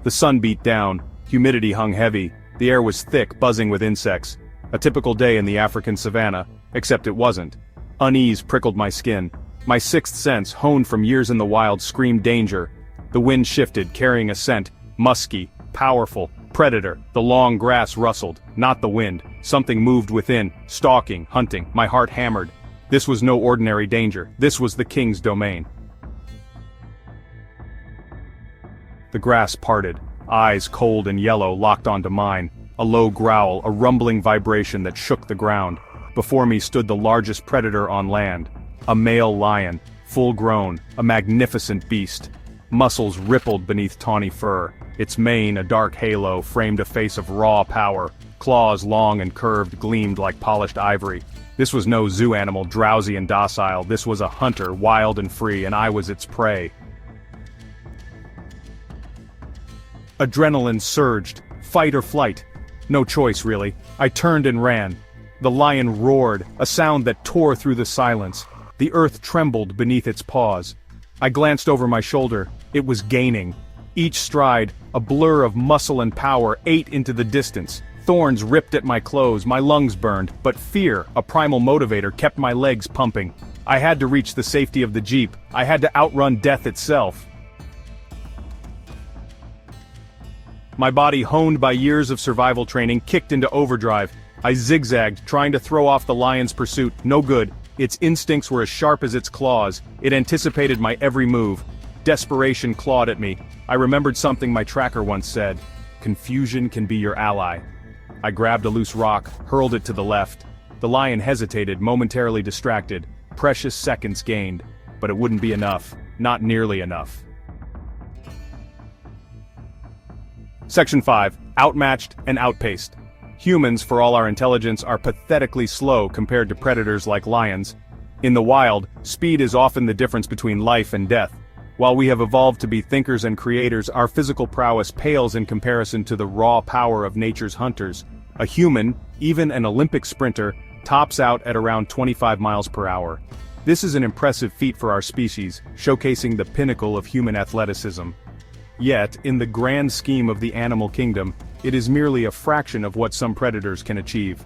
The sun beat down, humidity hung heavy, the air was thick, buzzing with insects. A typical day in the African savanna, except it wasn't. Unease prickled my skin. My sixth sense, honed from years in the wild, screamed danger. The wind shifted, carrying a scent, musky, powerful, predator. The long grass rustled, not the wind. Something moved within, stalking, hunting. My heart hammered. This was no ordinary danger. This was the king's domain. The grass parted, eyes cold and yellow locked onto mine. A low growl, a rumbling vibration that shook the ground. Before me stood the largest predator on land. A male lion, full-grown, a magnificent beast. Muscles rippled beneath tawny fur. Its mane, a dark halo, framed a face of raw power. Claws, long and curved, gleamed like polished ivory. This was no zoo animal, drowsy and docile. This was a hunter, wild and free, and I was its prey. Adrenaline surged. Fight or flight. No choice, really. I turned and ran. The lion roared, a sound that tore through the silence. The earth trembled beneath its paws. I glanced over my shoulder. It was gaining. Each stride, a blur of muscle and power, ate into the distance. Thorns ripped at my clothes, my lungs burned, but fear, a primal motivator, kept my legs pumping. I had to reach the safety of the jeep. I had to outrun death itself. My body, honed by years of survival training, kicked into overdrive. I zigzagged, trying to throw off the lion's pursuit. No good. Its instincts were as sharp as its claws. It anticipated my every move. Desperation clawed at me. I remembered something my tracker once said. Confusion can be your ally. I grabbed a loose rock, hurled it to the left. The lion hesitated, momentarily distracted. Precious seconds gained. But it wouldn't be enough. Not nearly enough. Section 5. Outmatched and outpaced. Humans, for all our intelligence, are pathetically slow compared to predators like lions. In the wild, speed is often the difference between life and death. While we have evolved to be thinkers and creators, our physical prowess pales in comparison to the raw power of nature's hunters. A human, even an Olympic sprinter, tops out at around 25 miles per hour. This is an impressive feat for our species, showcasing the pinnacle of human athleticism. Yet, in the grand scheme of the animal kingdom, it is merely a fraction of what some predators can achieve.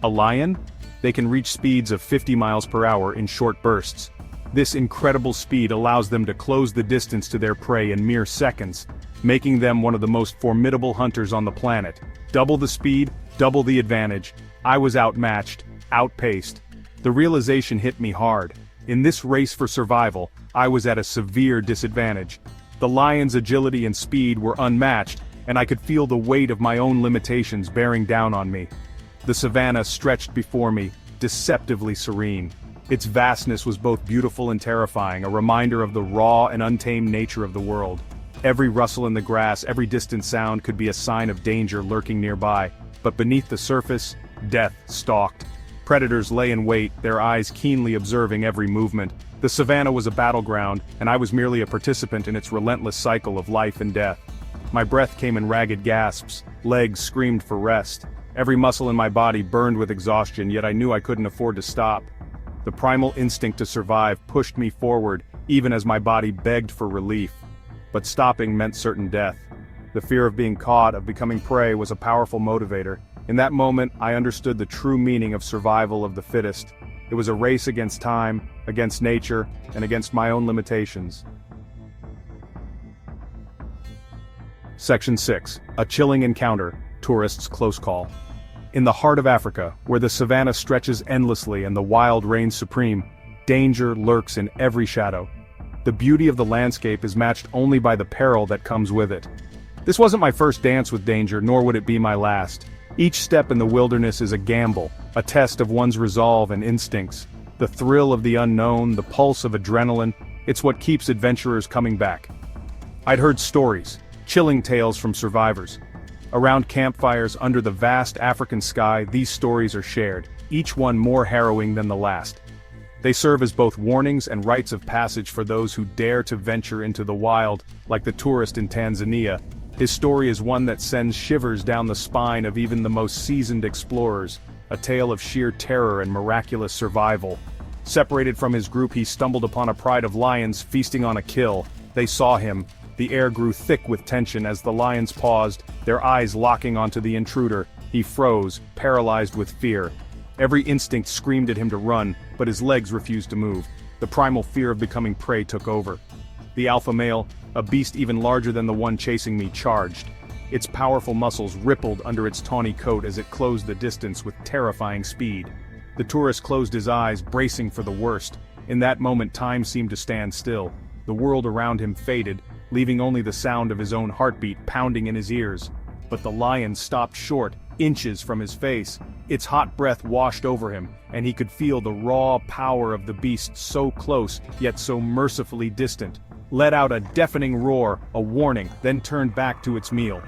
A lion? They can reach speeds of 50 miles per hour in short bursts. This incredible speed allows them to close the distance to their prey in mere seconds, making them one of the most formidable hunters on the planet. Double the speed, double the advantage. I was outmatched, outpaced. The realization hit me hard. In this race for survival, I was at a severe disadvantage. The lion's agility and speed were unmatched, and I could feel the weight of my own limitations bearing down on me. The savanna stretched before me, deceptively serene. Its vastness was both beautiful and terrifying, a reminder of the raw and untamed nature of the world. Every rustle in the grass, every distant sound could be a sign of danger lurking nearby, but beneath the surface, death stalked. Predators lay in wait, their eyes keenly observing every movement. The savanna was a battleground, and I was merely a participant in its relentless cycle of life and death. My breath came in ragged gasps, legs screamed for rest. Every muscle in my body burned with exhaustion, yet I knew I couldn't afford to stop. The primal instinct to survive pushed me forward, even as my body begged for relief. But stopping meant certain death. The fear of being caught, of becoming prey, was a powerful motivator. In that moment, I understood the true meaning of survival of the fittest. It was a race against time, against nature, and against my own limitations. Section 6. A chilling encounter, tourists' close call. In the heart of Africa, where the savanna stretches endlessly and the wild reigns supreme, danger lurks in every shadow. The beauty of the landscape is matched only by the peril that comes with it. This wasn't my first dance with danger, nor would it be my last. Each step in the wilderness is a gamble, a test of one's resolve and instincts. The thrill of the unknown, the pulse of adrenaline, it's what keeps adventurers coming back. I'd heard stories, chilling tales from survivors. Around campfires under the vast African sky, these stories are shared, each one more harrowing than the last. They serve as both warnings and rites of passage for those who dare to venture into the wild, like the tourist in Tanzania. His story is one that sends shivers down the spine of even the most seasoned explorers, a tale of sheer terror and miraculous survival. Separated from his group, he stumbled upon a pride of lions feasting on a kill. They saw him, The air grew thick with tension as the lions paused, their eyes locking onto the intruder. He froze, paralyzed with fear. Every instinct screamed at him to run, but his legs refused to move. The primal fear of becoming prey took over. The alpha male, a beast even larger than the one chasing me, charged. Its powerful muscles rippled under its tawny coat as it closed the distance with terrifying speed. The tourist closed his eyes, bracing for the worst. In that moment, time seemed to stand still. The world around him faded, leaving only the sound of his own heartbeat pounding in his ears. But the lion stopped short, inches from his face. Its hot breath washed over him, and he could feel the raw power of the beast so close, yet so mercifully distant. Let out a deafening roar, a warning, then turned back to its meal.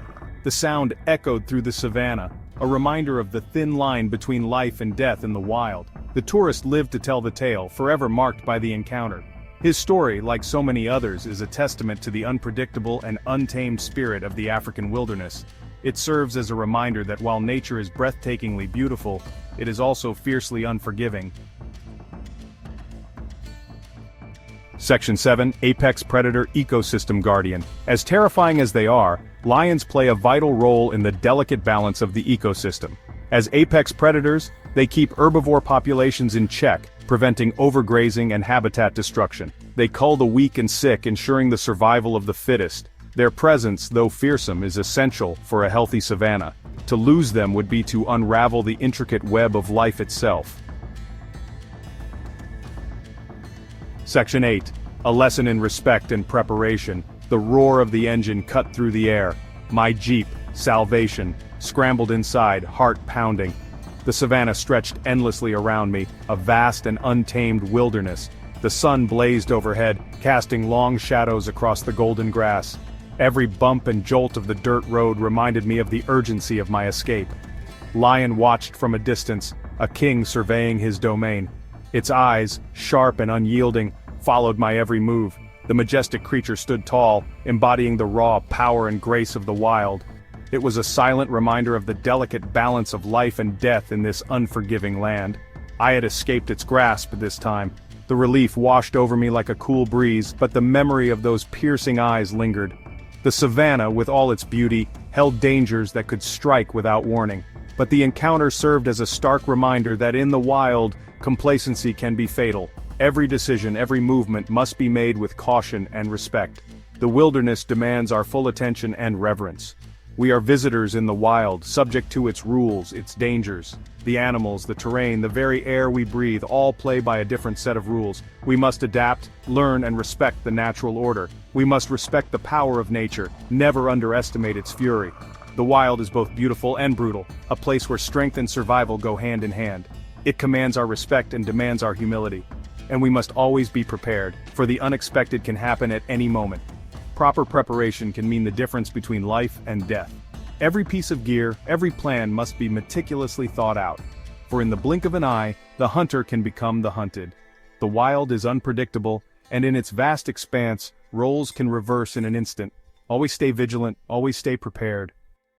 The sound echoed through the savannah, a reminder of the thin line between life and death in the wild. The tourist lived to tell the tale, forever marked by the encounter. His story, like so many others, is a testament to the unpredictable and untamed spirit of the African wilderness. It serves as a reminder that while nature is breathtakingly beautiful, it is also fiercely unforgiving. Section 7. Apex Predator Ecosystem Guardian. As terrifying as they are, lions play a vital role in the delicate balance of the ecosystem. As apex predators, they keep herbivore populations in check, preventing overgrazing and habitat destruction. They cull the weak and sick, ensuring the survival of the fittest. Their presence, though fearsome, is essential for a healthy savanna. To lose them would be to unravel the intricate web of life itself. Section 8. A lesson in respect and preparation. The roar of the engine cut through the air. My Jeep, salvation, scrambled inside, heart pounding. The savannah stretched endlessly around me, a vast and untamed wilderness. The sun blazed overhead, casting long shadows across the golden grass. Every bump and jolt of the dirt road reminded me of the urgency of my escape. Lion watched from a distance, a king surveying his domain. Its eyes, sharp and unyielding, followed my every move. The majestic creature stood tall, embodying the raw power and grace of the wild. It was a silent reminder of the delicate balance of life and death in this unforgiving land. I had escaped its grasp this time. The relief washed over me like a cool breeze, but the memory of those piercing eyes lingered. The savannah, with all its beauty, held dangers that could strike without warning. But the encounter served as a stark reminder that in the wild, complacency can be fatal. Every decision, every movement must be made with caution and respect. The wilderness demands our full attention and reverence. We are visitors in the wild, subject to its rules, its dangers. The animals, the terrain, the very air we breathe all play by a different set of rules. We must adapt, learn, and respect the natural order. We must respect the power of nature, never underestimate its fury. The wild is both beautiful and brutal, a place where strength and survival go hand in hand. It commands our respect and demands our humility. And we must always be prepared, for the unexpected can happen at any moment. Proper preparation can mean the difference between life and death. Every piece of gear, every plan must be meticulously thought out. For in the blink of an eye, the hunter can become the hunted. The wild is unpredictable, and in its vast expanse, roles can reverse in an instant. Always stay vigilant, always stay prepared.